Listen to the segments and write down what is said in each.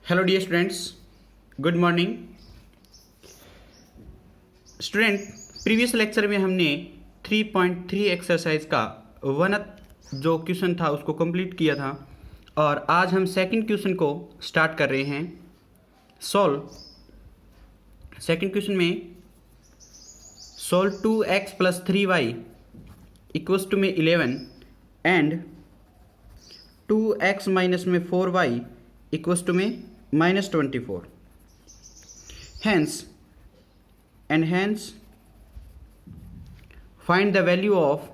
Hello dear students, good morning. Student, previous lecture में हमने 3.3 exercise का वनथ जो क्वेश्चन था उसको कंप्लीट किया था और आज हम सेकंड क्वेश्चन को स्टार्ट कर रहे हैं सॉल्व। सेकंड क्वेश्चन में solve 2x + 3y equals to में 11 एंड 2x माइनस में 4y इक्वल्स टू में -24. Hence find the value of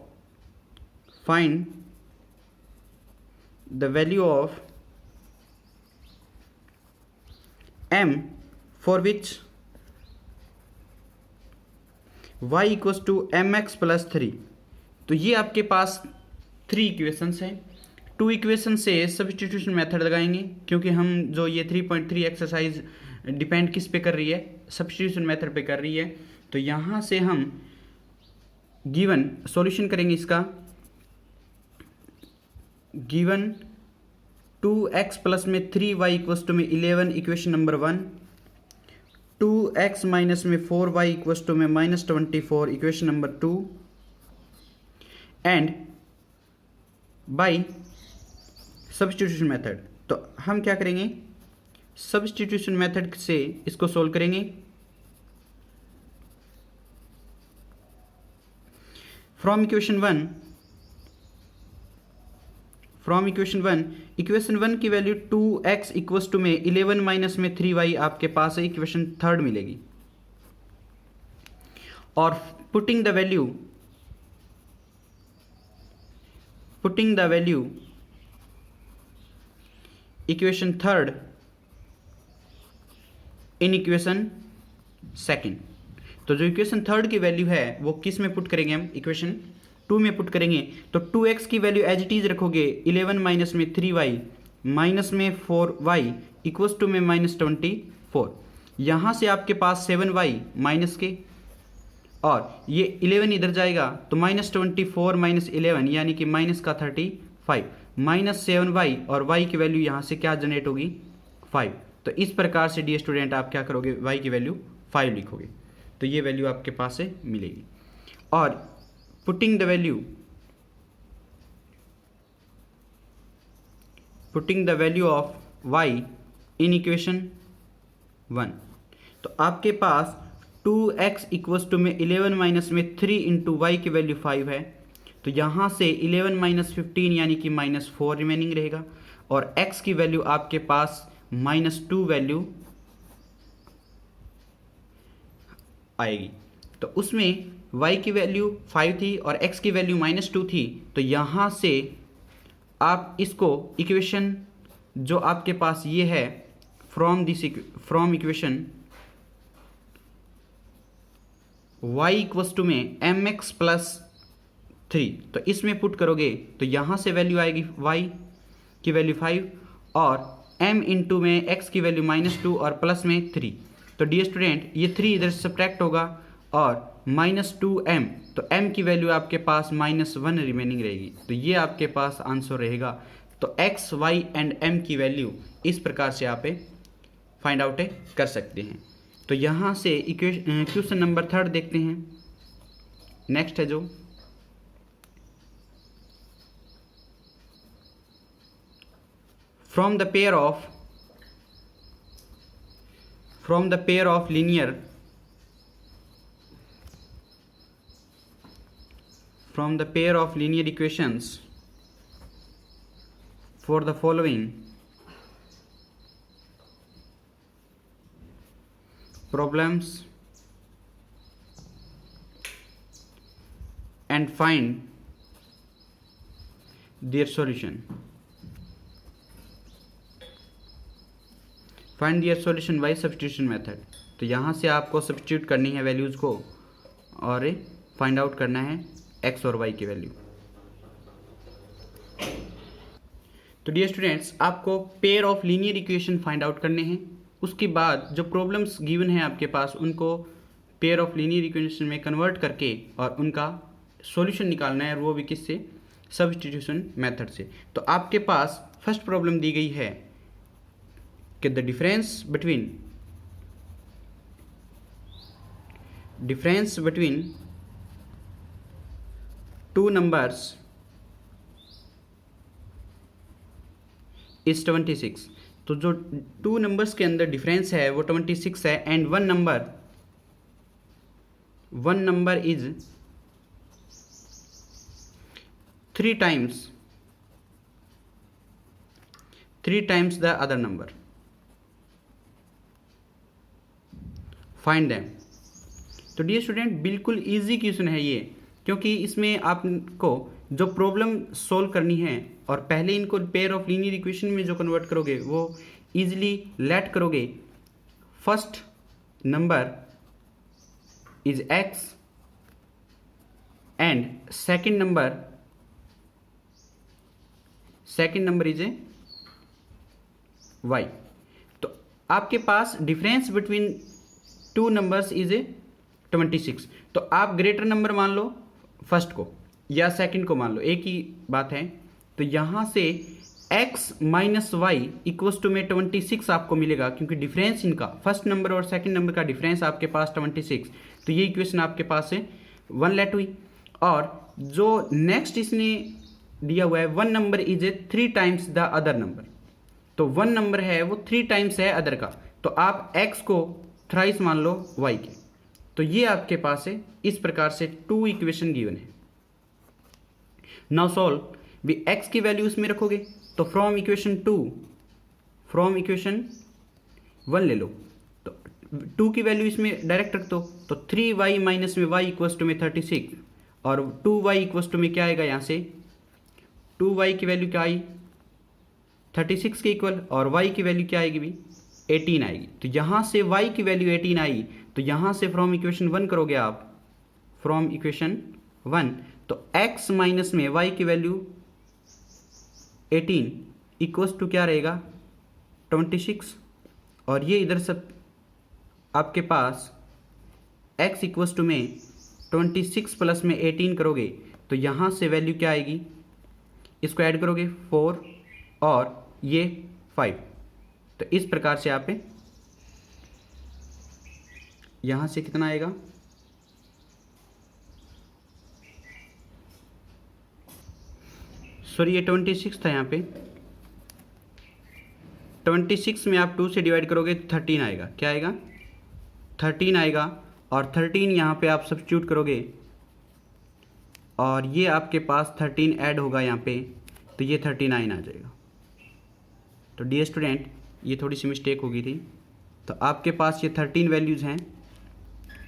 m for which y equals to mx + 3. तो ये आपके पास 3 इक्वेशंस हैं। 2 इक्वेशन से सब्स्टिट्यूशन मेथड लगाएंगे क्योंकि हम जो ये 3.3 एक्सरसाइज डिपेंड किस पे कर रही है, सब्स्टिट्यूशन मेथड पे कर रही है। तो यहाँ से हम गिवन सॉल्यूशन करेंगे इसका। गिवन 2x प्लस में 3y इक्वल्स टू में 11 इक्वेशन नंबर 1, 2x माइनस में 4y इक्वल्स टू में -24 equation number 2 and by substitution method. तो हम क्या करेंगे, सब्स्टिट्यूशन मेथड से इसको सोल्व करेंगे। फ्रॉम इक्वेशन वन इक्वेशन 1 की वैल्यू 2x इक्वल्स टू में 11 माइनस में 3y आपके पास है, इक्वेशन 3 मिलेगी। और putting the value equation 3 in equation 2। तो जो इक्वेशन 3 की वैल्यू है वो किस में पुट करेंगे, हम इक्वेशन 2 में पुट करेंगे। तो 2x की वैल्यू एज इट इज रखोगे, 11 माइनस में 3y माइनस में 4y इक्वल्स टू में -24। यहाँ से आपके पास 7y माइनस के और ये 11 इधर जाएगा तो -24 - 11 यानी कि माइनस का 35 -7y और y की वैल्यू यहाँ से क्या जनरेट होगी, 5। तो इस प्रकार से डियर स्टूडेंट आप क्या करोगे, y की वैल्यू 5 लिखोगे तो ये वैल्यू आपके पास से मिलेगी। और putting the value of y in equation 1, तो आपके पास 2x इक्वल्स टू में 11 माइनस में 3 इंटू वाई की वैल्यू 5 है। तो यहाँ से 11 माइनस 15 यानी कि -4 रिमेनिंग रहेगा और x की वैल्यू आपके पास -2 वैल्यू आएगी। तो उसमें y की वैल्यू 5 थी और x की वैल्यू -2 थी। तो यहाँ से आप इसको इक्वेशन जो आपके पास ये है from equation y equals to में mx + 3, तो इसमें पुट करोगे तो यहाँ से वैल्यू आएगी y की वैल्यू 5 और m इंटू में x की वैल्यू -2 और प्लस में 3। तो डियर स्टूडेंट ये 3 इधर सब्ट्रैक्ट होगा और -2m, तो m की वैल्यू आपके पास -1 रिमेनिंग रहेगी। तो ये आपके पास आंसर रहेगा। तो x, y एंड m की वैल्यू इस प्रकार से आप फाइंड आउट कर सकते हैं। तो यहाँ से क्वेश्चन नंबर 3 देखते हैं। नेक्स्ट है जो from the pair of linear equations for the following problems and find their solution. Find their solution by substitution method. तो यहाँ से आपको सब्स्टिट्यूट करनी है वैल्यूज़ को और फाइंड आउट करना है x और y की वैल्यू। तो डियर स्टूडेंट्स, आपको pair of linear equation find out करने हैं। उसके बाद जो प्रॉब्लम्स गिवन है आपके पास उनको पेयर ऑफ लीनियर इक्वेशन में कन्वर्ट करके और उनका सॉल्यूशन निकालना है, वो भी किससे, सब्स्टिट्यूशन मेथड से। तो आपके पास फर्स्ट प्रॉब्लम दी गई है कि the difference between two numbers is 26। तो जो टू नंबर्स के अंदर डिफरेंस है वो 26 है, and one number is 3 times the other number. Find them. तो डियर स्टूडेंट, बिल्कुल इजी क्वेश्चन है ये, क्योंकि इसमें आपको जो प्रॉब्लम सॉल्व करनी है और पहले इनको पेयर ऑफ लीनियर इक्वेशन में जो कन्वर्ट करोगे वो इजीली लेट करोगे। First number is x and second number is y। तो आपके पास difference between two numbers is 26। तो आप ग्रेटर नंबर मान लो फर्स्ट को या सेकंड को मान लो, एक ही बात है। तो यहां से x minus Y equals to में 26 आपको मिलेगा, क्योंकि डिफरेंस इनका फर्स्ट नंबर और सेकंड नंबर का डिफरेंस आपके पास 26। तो ये इक्वेशन आपके पास है 1 लेट हुई। और जो नेक्स्ट इसने दिया हुआ है, one number is 3 times the other number. तो वन नंबर है वो 3 times है अदर का, तो आप x को थ्राइस मान लो y के। तो ये आपके पास है, इस प्रकार से 2 इक्वेशन गिवन है। Now solve. भी x की वैल्यू इसमें रखोगे तो फ्रॉम इक्वेशन 1 ले लो, तो 2 की वैल्यू इसमें डायरेक्ट रख दो। तो 3y माइनस में y इक्वल्स टू में 36, और 2y इक्वल्स टू में क्या आएगा, यहाँ से 2y की वैल्यू क्या आई 36 के इक्वल, और y की वैल्यू क्या आएगी भी 18 आएगी। तो यहाँ से y की वैल्यू 18 आई, तो यहाँ से फ्रॉम इक्वेशन 1 करोगे आप, फ्रॉम इक्वेशन 1, तो x माइनस में y की वैल्यू 18 इक्वल्स टू क्या रहेगा 26, और ये इधर सब आपके पास x इक्वल्स टू में 26 प्लस में 18 करोगे, तो यहाँ से वैल्यू क्या आएगी, इसको ऐड करोगे 4 और ये 5। तो इस प्रकार से आप यहाँ से कितना आएगा, सॉरी ये 26 था, यहाँ पे 26 में आप 2 से डिवाइड करोगे 13 आएगा। क्या आएगा 13 आएगा, और 13 यहाँ पे आप सब्स्टिट्यूट करोगे, और ये आपके पास 13 ऐड होगा यहाँ पे, तो ये 39 आ जाएगा। तो डियर स्टूडेंट, ये थोड़ी सी मिस्टेक हो गई थी। तो आपके पास ये 13 वैल्यूज़ हैं,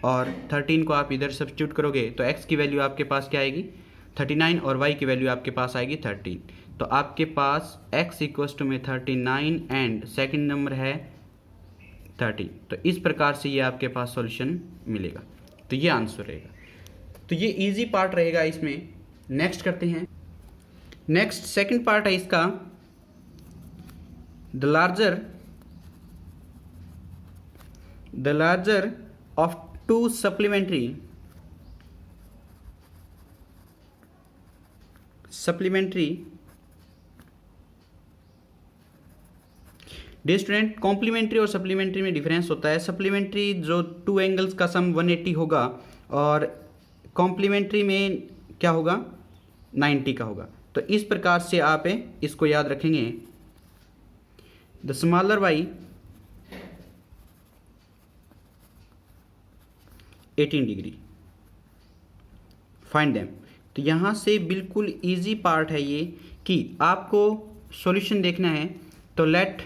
और 13 को आप इधर सब्स्टिट्यूट करोगे तो x की वैल्यू आपके पास क्या आएगी 39, और y की वैल्यू आपके पास आएगी 13। तो आपके पास x इक्वल्स टू में 39 एंड सेकंड नंबर है 30। तो इस प्रकार से ये आपके पास सॉल्यूशन मिलेगा। तो ये आंसर रहेगा। तो ये इजी पार्ट रहेगा इसमें। नेक्स्ट करते हैं। नेक्स्ट सेकंड पार्ट है इसका, the larger of 2 supplementary dear student, complementary और सप्लीमेंट्री में डिफरेंस होता है। सप्लीमेंट्री जो 2 एंगल्स का सम 180 होगा, और कॉम्प्लीमेंट्री में क्या होगा 90 का होगा। तो इस प्रकार से आप इसको याद रखेंगे। The smaller y 18 degree, find them. तो यहाँ से बिल्कुल इजी पार्ट है ये, कि आपको सॉल्यूशन देखना है। तो let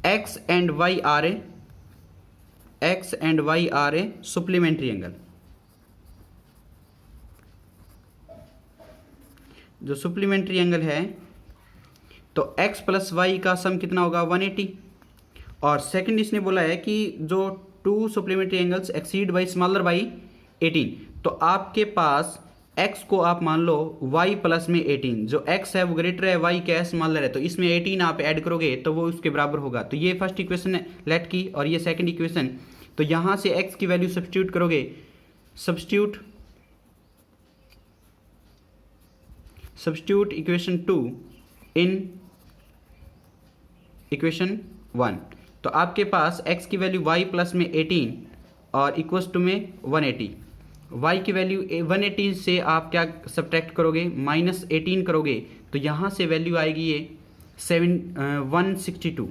x and y are a supplementary angle. जो सप्लीमेंट्री एंगल है, तो x प्लस वाई का सम कितना होगा 180। और सेकंड इसने बोला है कि जो 2 supplementary angles exceed by smaller by 18। तो आपके पास x को आप मान लो y प्लस में 18, जो x है वो ग्रेटर है, y क्या है स्मॉलर है, तो इसमें 18 आप ऐड करोगे तो वो उसके बराबर होगा। तो ये फर्स्ट इक्वेशन लेट की, और ये सेकंड इक्वेशन। तो यहाँ से x की वैल्यू सब्स्टिट्यूट करोगे, सब्स्टिट्यूट इक्वेशन 2 इन इक्वेशन 1। तो आपके पास x की वैल्यू y प्लस में 18 और इक्वल्स टू में 180। y की वैल्यू 180 से आप क्या सब्ट्रैक्ट करोगे, -18 करोगे, तो यहाँ से वैल्यू आएगी ये 162।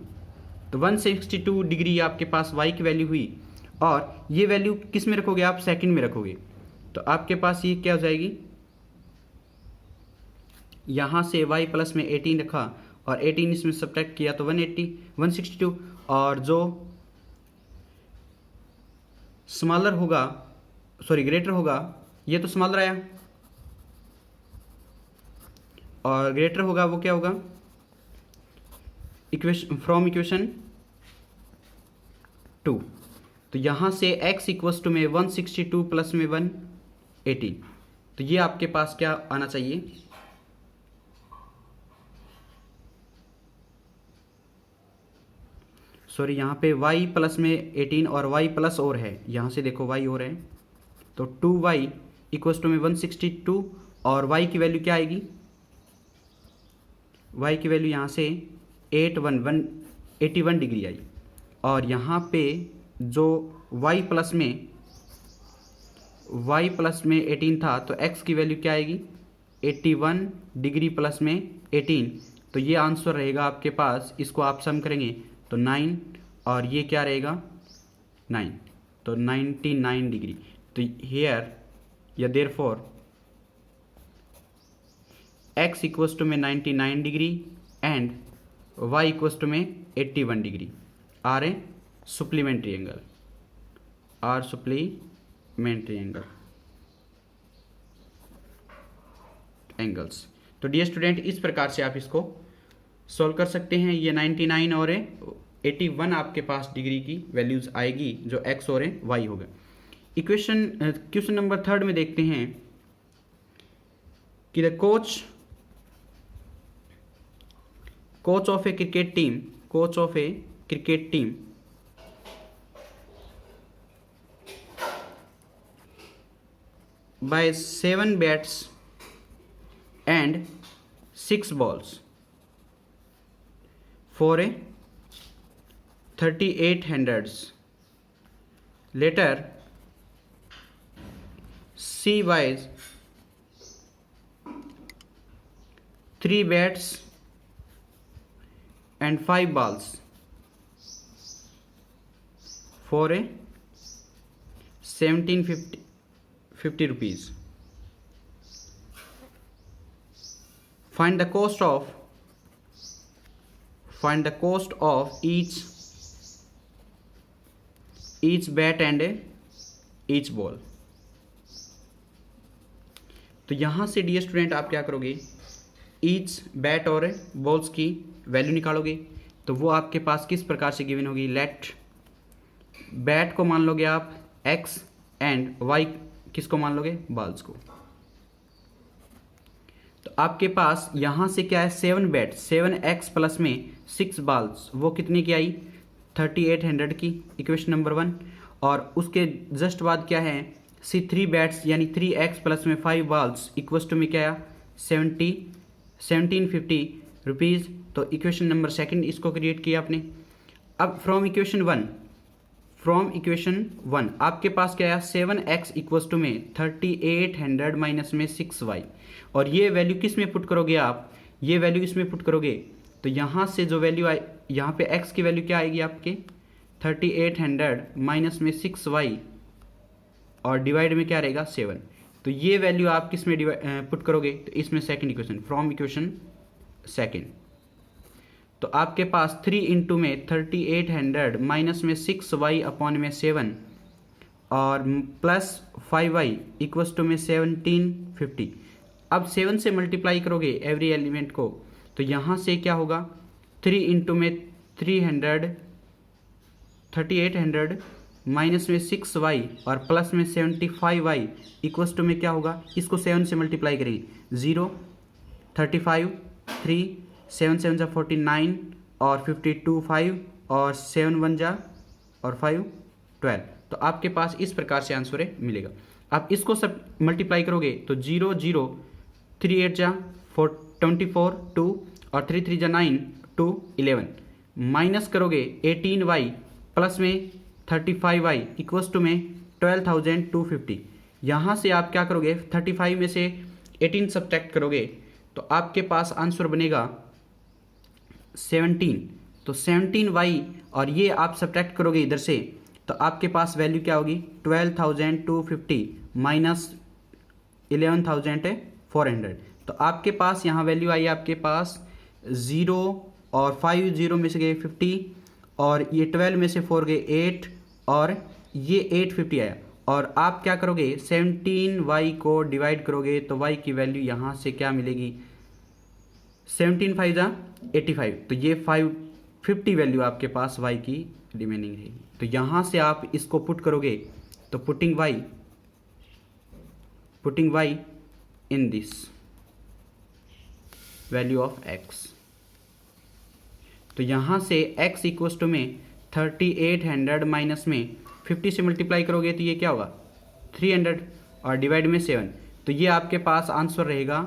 तो 162 डिग्री आपके पास y की वैल्यू हुई, और ये वैल्यू किस में रखोगे आप, सेकंड में रखोगे। तो आपके पास ये क्या हो जाएगी, यहाँ से y प्लस में 18 रखा और 18 इसमें सब्ट्रैक्ट किया तो 162, और जो स्मॉलर होगा, सॉरी ग्रेटर होगा, ये तो स्मॉलर आया, और ग्रेटर होगा वो क्या होगा, इक्वेशन फ्रॉम इक्वेशन 2। तो यहाँ से x इक्वल्स टू में 162 प्लस में 180, तो ये आपके पास क्या आना चाहिए, सॉरी यहाँ पे y प्लस में 18 और y प्लस और है, यहाँ से देखो y और है, तो 2y इक्वल्स टू में 162, और y की वैल्यू क्या आएगी, y की वैल्यू यहाँ से 81 डिग्री आई, और यहाँ पे जो y प्लस में 18 था, तो x की वैल्यू क्या आएगी 81 डिग्री प्लस में 18, तो ये आंसर रहेगा आपके पास। इसको आप सम करेंगे तो 9, और ये क्या रहेगा 9, तो 99 डिग्री। तो हियर या देयरफॉर x इक्वल्स टू में 99 degree and y equals to में 81 degree are a supplementary angle, are supplementary angles. तो डियर स्टूडेंट, इस प्रकार से आप इसको सॉल्व कर सकते हैं। ये 99 और 81 आपके पास डिग्री की वैल्यूज आएगी, जो x और y होगा। क्वेश्चन नंबर 3 में देखते हैं कि the coach of A cricket team by 7 bats and 6 balls for a 38 hundreds. Later, C buys 3 bats and 5 balls for a 1750 rupees. Find the cost of each bat and each ball. तो यहाँ से dear student आप क्या करोगे, each bat और balls की value निकालोगे। तो वो आपके पास किस प्रकार से गिवन होगी, लेट बैट को मान लोगे आप x एंड y किसको मान लोगे, बॉल्स को। तो आपके पास यहाँ से क्या है, 7 बैट 7x प्लस में 6 बॉल्स, वो कितने की आई 3800 की, इक्वेशन नंबर 1। और उसके जस्ट बाद क्या है, C3 बैट्स यानी 3x प्लस में 5 बॉल्स इक्वल्स टू में क्या आया 1750 रुपीज़। तो इक्वेशन नंबर 2 इसको क्रिएट किया आपने। अब फ्रॉम इक्वेशन 1 आपके पास क्या आया, 7x इक्वल्स टू में 3800 माइनस में 6y, और ये वैल्यू किस में पुट करोगे आप, ये वैल्यू इसमें पुट करोगे। तो यहाँ से जो वैल्यू आए, यहाँ पे x की वैल्यू क्या आएगी आपके 3800 माइनस में 6y, और डिवाइड में क्या रहेगा 7। तो ये वैल्यू आप किस में पुट करोगे, तो इसमें सेकंड इक्वेशन, फ्रॉम इक्वेशन 2। तो आपके पास 3 इंटू में 3800 माइनस में 6y अपॉन में 7 और प्लस 5y इक्वल्स टू में 1750। अब 7 से मल्टीप्लाई करोगे एवरी एलिमेंट को, तो यहाँ से क्या होगा, 3 इंटू में 3800 माइनस में 6y और प्लस में 75y इक्वल्स टू में क्या होगा, इसको 7 से मल्टीप्लाई करेंगे, 0 35 3 7 7 जा 49 और 52 5 और 7 1 जा और 5 12। तो आपके पास इस प्रकार से आंसर मिलेगा। आप इसको सब मल्टीप्लाई करोगे तो 0 0 3 8 जा 24 2 और 3 3 जा 9 2 11, माइनस करोगे 18y प्लस में 35y इक्वल्स टू में 12,250। यहाँ से आप क्या करोगे, 35 में से 18 सब्ट्रैक्ट करोगे तो आपके पास आंसर बनेगा 17। तो 17y और ये आप सब्ट्रैक्ट करोगे इधर से तो आपके पास वैल्यू क्या होगी, 12,250 माइनस 11,400। तो आपके पास यहाँ वैल्यू आई आपके पास 0 और 5 0 में से गए 50 और ये 12 में से 4 गए 8 और ये 850 आया। और आप क्या करोगे, 17y को डिवाइड करोगे तो y की वैल्यू यहाँ से क्या मिलेगी, 17 5 जा 85। तो ये 550 वैल्यू आपके पास y की रिमेनिंग रहेगी। तो यहाँ से आप इसको पुट करोगे तो putting y in this value of x। तो यहाँ से x इक्वल्स टू में 3800 माइनस में 50 से मल्टीप्लाई करोगे तो ये क्या होगा 300 और डिवाइड में 7। तो ये आपके पास आंसर रहेगा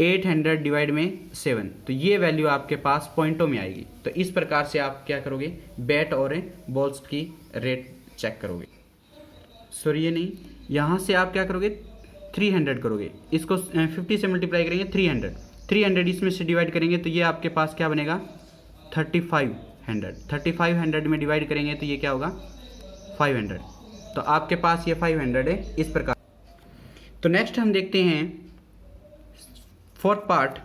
800 डिवाइड में 7। तो ये वैल्यू आपके पास पॉइंटों में आएगी। तो इस प्रकार से आप क्या करोगे, बैट और बॉल्स की रेट चेक करोगे। सॉरी ये नहीं, यहाँ से आप क्या करोगे 300 करोगे, इसको 50 से मल्टीप्लाई करेंगे 300 इसमें से डिवाइड करेंगे तो ये आपके पास क्या बनेगा 3500 में डिवाइड करेंगे तो ये क्या होगा 500। तो आपके पास ये 500 है इस प्रकार। तो नेक्स्ट हम देखते हैं fourth part,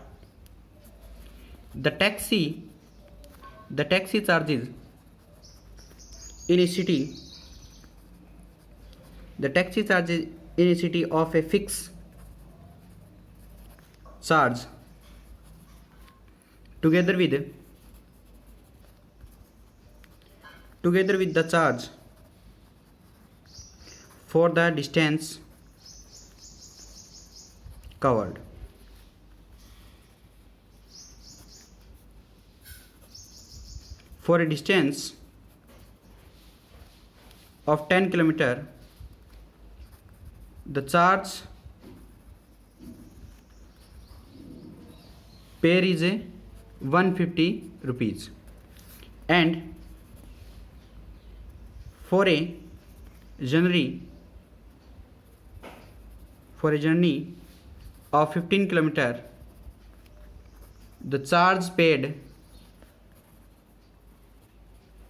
the taxi charges in A city, the taxi charges in a city of a fixed charge together with the charge for the distance covered. For a distance of 10 km, the charge pair is 150 rupees, and for a journey of 15 km, the charge paid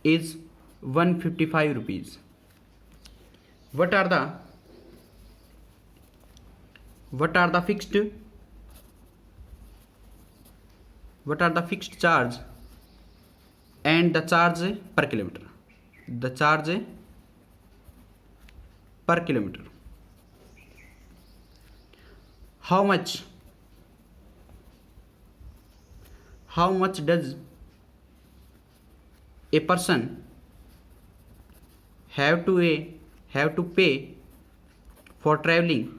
is 155 rupees. What are the fixed charge and the charge per kilometer? The charge per kilometer. How much does a person have to pay for traveling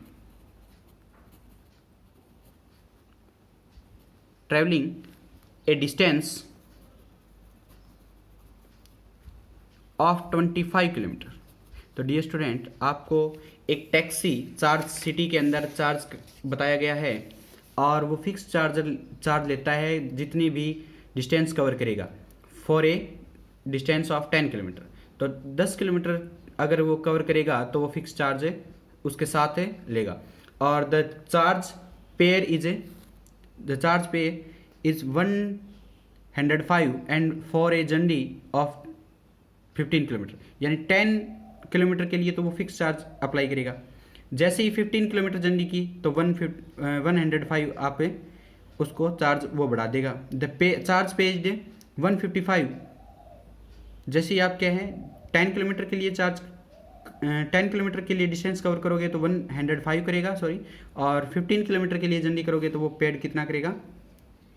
a distance of 25 kilometre? तो dear student, आपको एक taxi charge city के अंदर charge बताया गया है और वो फिक्स चार्ज लेता है जितनी भी डिस्टेंस कवर करेगा for a distance of 10 kilometre. तो 10 किलोमीटर अगर वो कवर करेगा तो वो फिक्स चार्ज उसके साथ लेगा। और the charge pair is 105 and for a journey of 15 kilometre, यानी 10 किलोमीटर के लिए तो वो फिक्स चार्ज अप्लाई करेगा। जैसे ही 15 किलोमीटर जर्नी की तो 105 आप उसको चार्ज वो बढ़ा देगा। Charge paid 155। जैसे ही आप क्या है 10 किलोमीटर के लिए 10 किलोमीटर के लिए डिस्टेंस कवर करोगे तो 105 करेगा, सॉरी, और 15 किलोमीटर के लिए जर्नी करोगे तो वो पेड कितना करेगा,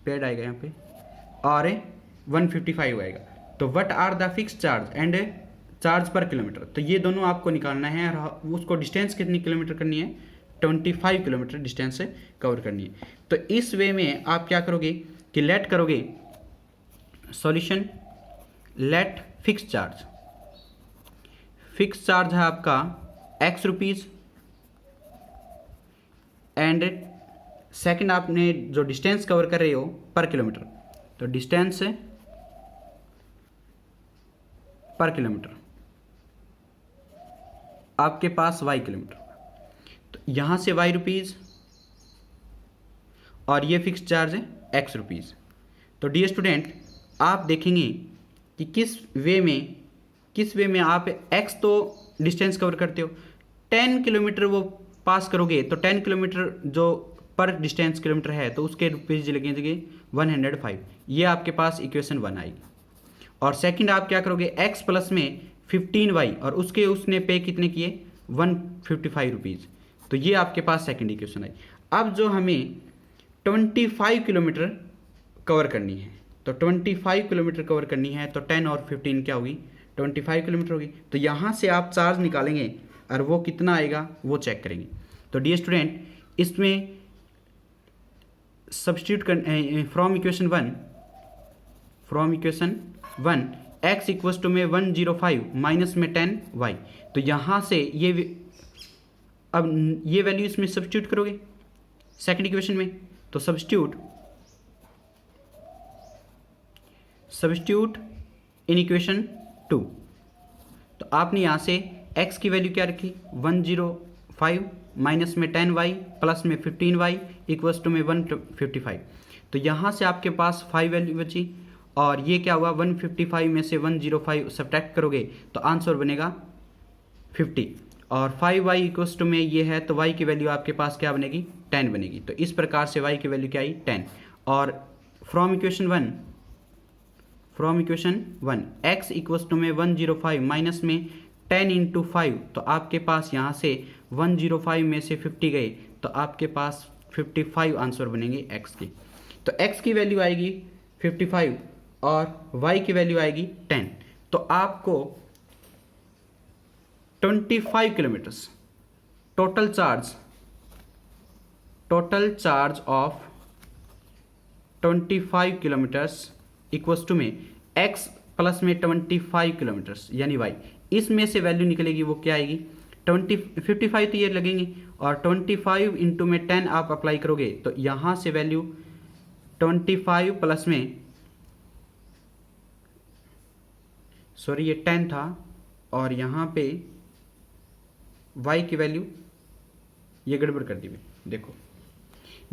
पेड आएगा यहाँ पे और 155 आएगा। तो what are the fix charge and charge per kilometer? तो ये दोनों आपको निकालना है और उसको डिस्टेंस कितनी किलोमीटर करनी है, 25 किलोमीटर डिस्टेंस से कवर करनी है। तो इस वे में आप क्या करोगे कि लेट करोगे सॉल्यूशन, लेट फिक्स चार्ज है आपका x रुपीज़ एंड सेकंड आपने जो डिस्टेंस कवर कर रहे हो पर किलोमीटर, तो डिस्टेंस पर किलोमीटर आपके पास y किलोमीटर, तो यहाँ से y रुपीज़ और ये फिक्स चार्ज है x रुपीज़। तो डियर स्टूडेंट, आप देखेंगे कि किस वे में आप x तो डिस्टेंस कवर करते हो, 10 किलोमीटर वो पास करोगे तो 10 किलोमीटर जो पर डिस्टेंस किलोमीटर है तो उसके रुपीज़ लगेंगे 105। ये आपके पास इक्वेशन 1 आएगी। और सेकंड आप क्या करोगे, x प्लस में 15y और उसने पे कितने किए 155 रुपीज़, तो ये आपके पास सेकंड इक्वेशन आई। अब जो हमें 25 किलोमीटर कवर करनी है, तो 25 किलोमीटर कवर करनी है तो 10 और 15 क्या होगी, 25 किलोमीटर होगी। तो यहाँ से आप चार्ज निकालेंगे और वो कितना आएगा वो चेक करेंगे। तो डियर स्टूडेंट, इसमें सब्स्टिट्यूट कर from equation 1 x equals to में 105 माइनस में 10y, तो यहाँ से अब ये वैल्यू इसमें सब्स्टिट्यूट करोगे सेकंड इक्वेशन में, तो सब्स्टिट्यूट इन इक्वेशन 2। तो आपने यहाँ से x की वैल्यू क्या रखी 105 माइनस में 10y प्लस में 15y इक्वल्स टू में 155। तो यहाँ से आपके पास 5 वैल्यू बची और ये क्या हुआ 155 में से 105 सब्ट्रैक्ट करोगे तो आंसर बनेगा 50 और 5y इक्वल्स टू में ये है तो y की वैल्यू आपके पास क्या बनेगी 10 बनेगी। तो इस प्रकार से y की वैल्यू क्या आई 10। और from equation 1 x equals to में 105 माइनस में 10 इंटू 5, तो आपके पास यहाँ से 105 में से 50 गए तो आपके पास 55 आंसर बनेंगे x की। तो x की वैल्यू आएगी 55 और y की वैल्यू आएगी 10। तो आपको 25 kilometres total charge of 25 kilometres equals to में x प्लस में 25 किलोमीटर्स यानी y, इसमें से वैल्यू निकलेगी वो क्या आएगी 55 तो ये लगेंगे और 25 इंटू में 10 आप अप्लाई करोगे तो यहाँ से वैल्यू 25 प्लस में सॉरी ये 10 था और यहाँ पे y की वैल्यू ये गड़बड़ कर दी मैं, देखो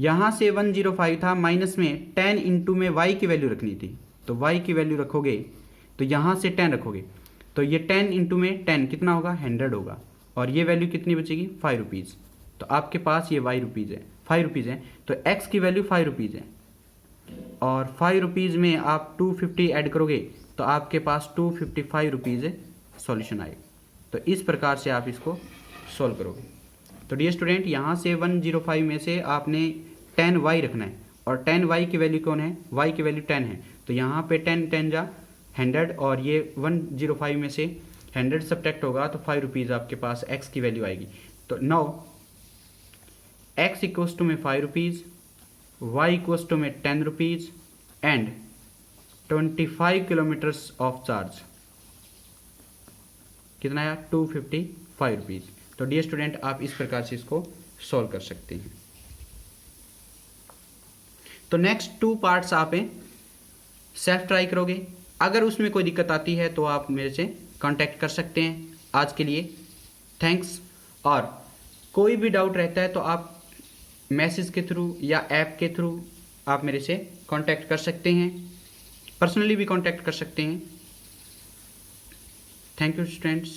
यहाँ से 105 था माइनस में 10 इंटू में y की वैल्यू रखनी थी, तो y की वैल्यू रखोगे तो यहाँ से 10 रखोगे तो ये 10 इंटू में 10 कितना होगा 100 होगा और ये वैल्यू कितनी बचेगी 5 रुपीज़। तो आपके पास ये y रुपीज़ है 5 रुपीज़ है तो x की वैल्यू 5 रुपीज़ है और 5 रुपीज़ में आप 250 ऐड करोगे तो आपके पास 255 रुपीज़ सॉल्यूशन आएगा। तो इस प्रकार से आप इसको सॉल्व करोगे। तो डियर स्टूडेंट, यहाँ से 105 में से आपने 10y रखना है और 10y की वैल्यू कौन है y की वैल्यू 10 है, तो यहाँ पे 10 जा 100 और ये 105 में से 100 सब्ट्रैक्ट होगा तो 5 रुपीज़ आपके पास x की वैल्यू आएगी। तो नाउ x इक्वल्स टू में 5 रुपीज़, y इक्वल्स टू में 10 rupees and 25 kilometres of charge कितना आया 255 रुपीज़। तो डियर स्टूडेंट, आप इस प्रकार से इसको सॉल्व कर सकते हैं। तो नेक्स्ट 2 पार्ट्स आप सेल्फ ट्राई करोगे, अगर उसमें कोई दिक्कत आती है तो आप मेरे से कांटेक्ट कर सकते हैं। आज के लिए थैंक्स, और कोई भी डाउट रहता है तो आप मैसेज के थ्रू या ऐप के थ्रू आप मेरे से कांटेक्ट कर सकते हैं, पर्सनली भी कांटेक्ट कर सकते हैं। Thank you students.